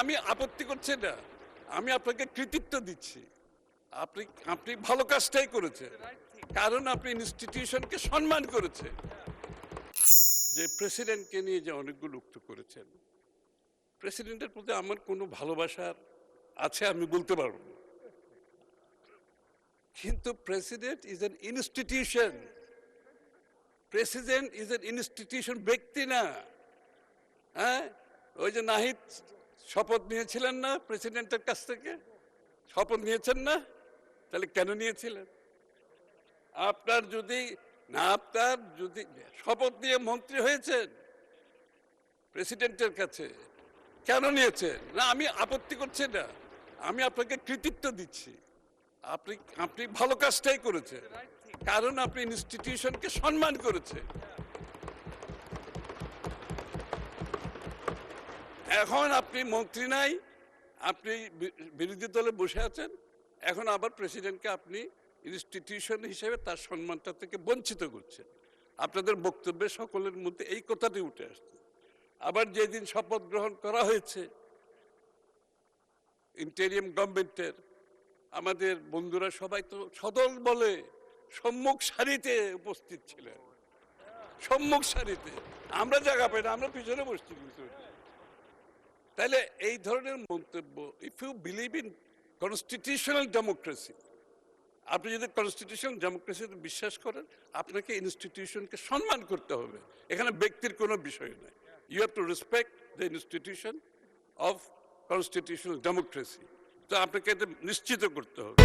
আমি আপত্তি করছি না, আমি আপনাকে কৃতিত্ব দিচ্ছি। আপনি আপনি ভালো কাজটাই করেছেন, কারণ আপনি ইনস্টিটিউশনকে সম্মান করেছেন। যে প্রেসিডেন্টকে নিয়ে যে অনেকগুলো উক্ত করেছেন, প্রেসিডেন্টের প্রতি আমার কোনো ভালোবাসার আছে আমি বলতে পারবো না, কিন্তু president is an institution. President is an institution, ব্যক্তি না। হ্যাঁ, ওই যে নাহিদ শপথ নিয়েছিলেন না প্রেসিডেন্টের কাছ থেকে? শপথ নিয়েছেন না? তাহলে কেন নিয়েছিলেন? আপনার যদি শপথ নিয়ে মন্ত্রী হয়েছেন প্রেসিডেন্টের কাছে, কেন নিয়েছেন? না, আমি আপত্তি করছি না, আমি আপনাকে কৃতিত্ব দিচ্ছি। আপনি আপনি ভালো কাজটাই করেছেন, কারণ আপনি ইনস্টিটিউশনকে সম্মান করেছেন। এখন আপনি মন্ত্রী নাই, আপনি বিরোধী দলে বসে আছেন, এখন আবার প্রেসিডেন্টকে আপনি ইনস্টিটিউশন হিসেবে তার সম্মানটা থেকে বঞ্চিত করছেন। আপনাদের বক্তব্যে সকলের মধ্যে এই কথাটি উঠে আসছে। আবার যেদিন শপথ গ্রহণ করা হয়েছে ইন্টেরিয়াম গভর্নমেন্টের, আমাদের বন্ধুরা সবাই তো সদল বলে সম্মুখ সারিতে উপস্থিত ছিলেন, সম্মুখ সারিতে। আমরা জায়গা পাই না, আমরা পিছনে বসছি। তাহলে এই ধরনের মন্তব্য, if you believe in constitutional democracy, আপনি যদি কনস্টিটিউশনাল ডেমোক্রেসিতে বিশ্বাস করেন, আপনাকে ইনস্টিটিউশনকে সম্মান করতে হবে। এখানে ব্যক্তির কোনো বিষয় নাই। You have to respect the institution of constitutional democracy. তো আপনাকে এটা নিশ্চিত করতে হবে।